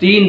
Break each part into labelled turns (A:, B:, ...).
A: 3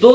A: 2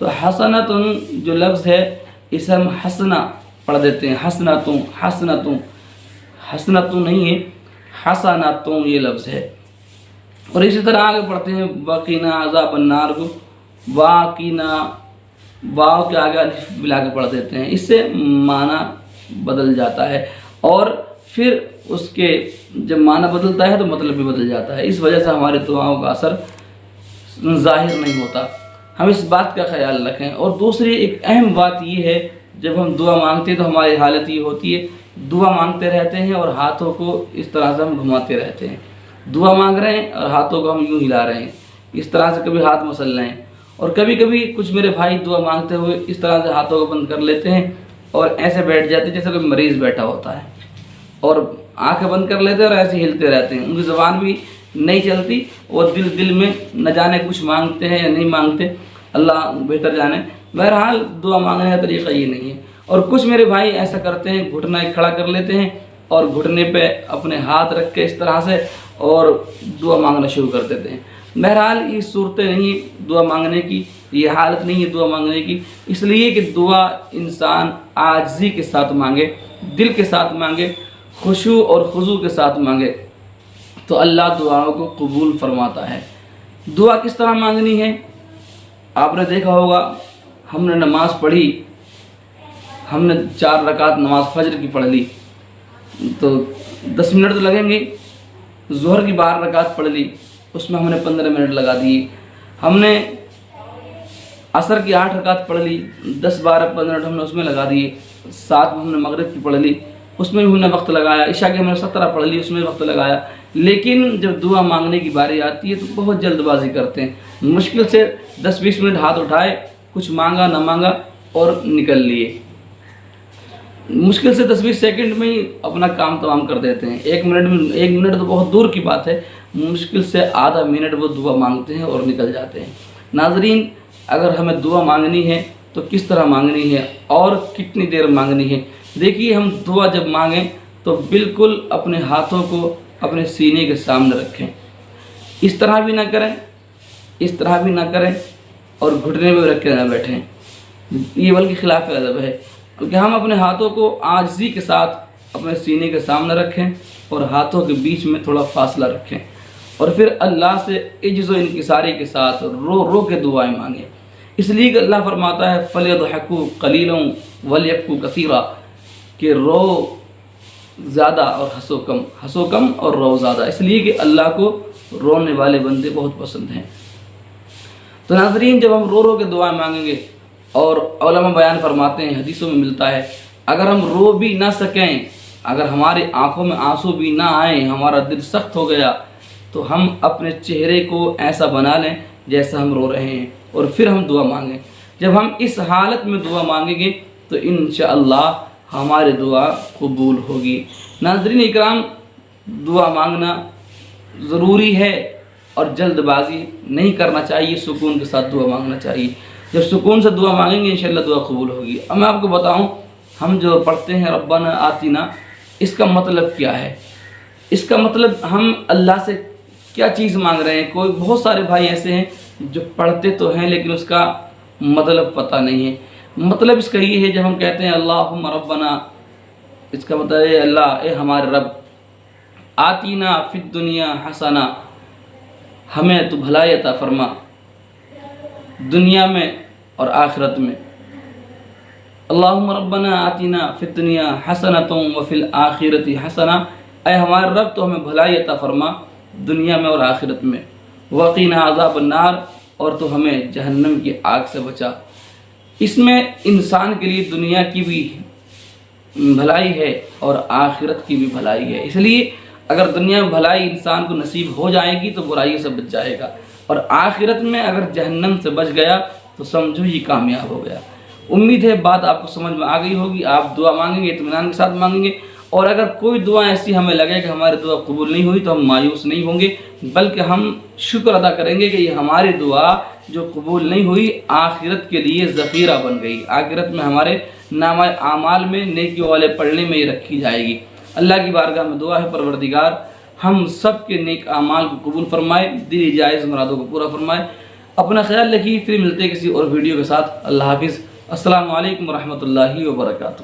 A: تو حسنتن جو لفظ ہے اسے ہم حسنا پڑھ دیتے ہیں، حسنتن، حسنتن، حسنتن نہیں ہے، حسنتن یہ لفظ ہے۔ اور اسی طرح آگے پڑھتے ہیں وقنا عذاب النار کو، واقنا، واو کے آگے الف ملا کے پڑھ دیتے ہیں، اس سے معنی بدل جاتا ہے، اور پھر اس کے جب معنی بدلتا ہے تو مطلب بھی بدل جاتا ہے، اس وجہ سے ہماری دعاؤں کا اثر ظاہر نہیں ہوتا۔ ہم اس بات کا خیال رکھیں۔ اور دوسری ایک اہم بات یہ ہے، جب ہم دعا مانگتے ہیں تو ہماری حالت یہ ہوتی ہے، دعا مانگتے رہتے ہیں اور ہاتھوں کو اس طرح سے ہم گھماتے رہتے ہیں، دعا مانگ رہے ہیں اور ہاتھوں کو ہم یوں ہلا رہے ہیں، اس طرح سے کبھی ہاتھ مسل رہے ہیں، اور کبھی کبھی کچھ میرے بھائی دعا مانگتے ہوئے اس طرح سے ہاتھوں کو بند کر لیتے ہیں اور ایسے بیٹھ جاتے ہیں جیسے کوئی مریض بیٹھا ہوتا ہے، اور آنکھیں بند کر لیتے ہیں اور ایسے ہلتے رہتے ہیں، ان کی زبان بھی نہیں چلتی، اور دل میں نہ جانے کچھ مانگتے ہیں یا نہیں مانگتے، اللہ بہتر جانے۔ بہرحال دعا مانگنے کا طریقہ یہ نہیں ہے۔ اور کچھ میرے بھائی ایسا کرتے ہیں، گھٹنا ایک کھڑا کر لیتے ہیں اور گھٹنے پہ اپنے ہاتھ رکھ کے اس طرح سے اور دعا مانگنا شروع کر دیتے ہیں۔ بہرحال یہ صورتیں نہیں دعا مانگنے کی، یہ حالت نہیں ہے دعا مانگنے کی، اس لیے کہ دعا انسان عاجزی کے ساتھ مانگے، دل کے ساتھ مانگے، خشوع اور خضوع کے ساتھ مانگے تو اللہ دعاؤں کو قبول فرماتا ہے۔ دعا کس طرح مانگنی ہے؟ آپ نے دیکھا ہوگا، ہم نے نماز پڑھی، ہم نے 4 رکعت نماز فجر کی پڑھ لی تو 10 منٹ تو لگیں گے، ظہر کی 12 رکعت پڑھ لی، اس میں ہم نے 15 منٹ لگا دیے، ہم نے عصر کی 8 رکعت پڑھ لی، 10 12 15 منٹ ہم نے اس میں لگا دیے، ساتھ میں ہم نے مغرب کی پڑھ لی، اس میں بھی ہم نے وقت لگایا، عشاء کی ہم نے 17 پڑھ لی، اس میں وقت لگایا۔ لیکن جب دعا مانگنے کی باری آتی ہے تو بہت جلد بازی کرتے ہیں، مشکل سے 10-20 منٹ ہاتھ اٹھائے، کچھ مانگا نہ مانگا اور نکل لیے، مشکل سے 10-20 سیکنڈ میں ہی اپنا کام تمام کر دیتے ہیں، 1 منٹ تو بہت دور کی بات ہے، مشکل سے آدھا منٹ وہ دعا مانگتے ہیں اور نکل جاتے ہیں۔ ناظرین، اگر ہمیں دعا مانگنی ہے تو کس طرح مانگنی ہے اور کتنی دیر مانگنی ہے؟ دیکھیے، ہم دعا جب مانگیں تو بالکل اپنے ہاتھوں کو اپنے سینے کے سامنے رکھیں، اس طرح بھی نہ کریں، اس طرح بھی نہ کریں اور گھٹنے میں رکھ کے نہ بیٹھیں، یہ بلکہ خلاف ادب ہے، کیونکہ ہم اپنے ہاتھوں کو عاجزی کے ساتھ اپنے سینے کے سامنے رکھیں اور ہاتھوں کے بیچ میں تھوڑا فاصلہ رکھیں، اور پھر اللہ سے عجز و انکساری کے ساتھ رو رو کے دعائیں مانگیں۔ اس لیے کہ اللہ فرماتا ہے فَلْيَضْحَكُوا قَلِيلًا وَلْيَبْكُوا كَثِيرًا، کہ رو زیادہ اور ہنسو کم اور رو زیادہ، اس لیے کہ اللہ کو رونے والے بندے بہت پسند ہیں۔ تو ناظرین، جب ہم رو رو کے دعائیں مانگیں گے، اور علماء بیان فرماتے ہیں، حدیثوں میں ملتا ہے، اگر ہم رو بھی نہ سکیں، اگر ہماری آنکھوں میں آنسو بھی نہ آئیں، ہمارا دل سخت ہو گیا، تو ہم اپنے چہرے کو ایسا بنا لیں جیسا ہم رو رہے ہیں، اور پھر ہم دعا مانگیں۔ جب ہم اس حالت میں دعا مانگیں گے تو انشاءاللہ ہماری دعا قبول ہوگی۔ ناظرین اکرام، دعا مانگنا ضروری ہے اور جلد بازی نہیں کرنا چاہیے، سکون کے ساتھ دعا مانگنا چاہیے۔ جب سکون سے دعا مانگیں گے انشاءاللہ دعا قبول ہوگی۔ اب میں آپ کو بتاؤں، ہم جو پڑھتے ہیں ربنا آتینا، اس کا مطلب کیا ہے؟ اس کا مطلب ہم اللہ سے کیا چیز مانگ رہے ہیں؟ بہت سارے بھائی ایسے ہیں جو پڑھتے تو ہیں لیکن اس کا مطلب پتہ نہیں ہے۔ مطلب اس کا یہ ہے، جب ہم کہتے ہیں اللہم ربنا، اس کا مطلب ہے اللہ، اے ہمارے رب، آتینا فی الدنیا حسنہ، ہمیں تو بھلائی عطا فرما دنیا میں اور آخرت میں۔ اللہم ربنا آتینا فی الدنیا حسنۃ وفی الآخرۃ حسنہ، اے ہمارے رب تو ہمیں بھلائی عطا فرما دنیا میں اور آخرت میں، وقینا عذاب النار، اور تو ہمیں جہنم کی آگ سے بچا۔ اس میں انسان کے لیے دنیا کی بھی بھلائی ہے اور آخرت کی بھی بھلائی ہے، اس لیے اگر دنیا میں بھلائی انسان کو نصیب ہو جائے گی تو برائی سے بچ جائے گا، اور آخرت میں اگر جہنم سے بچ گیا تو سمجھو یہ کامیاب ہو گیا۔ امید ہے بات آپ کو سمجھ میں آ گئی ہوگی۔ آپ دعا مانگیں گے اطمینان کے ساتھ مانگیں گے، اور اگر کوئی دعا ایسی ہمیں لگے کہ ہماری دعا قبول نہیں ہوئی تو ہم مایوس نہیں ہوں گے، بلکہ ہم شکر ادا کریں گے کہ یہ ہماری دعا جو قبول نہیں ہوئی آخرت کے لیے ذخیرہ بن گئی، آخرت میں ہمارے نامہ اعمال میں نیکیوں والے پڑھنے میں یہ رکھی جائے گی۔ اللہ کی بارگاہ میں دعا ہے پروردگار ہم سب کے نیک اعمال کو قبول فرمائے، دلی جائز مرادوں کو پورا فرمائے۔ اپنا خیال رکھیے، پھر ملتے ہیں کسی اور ویڈیو کے ساتھ۔ اللہ حافظ، السلام علیکم ورحمۃ اللہ وبرکاتہ۔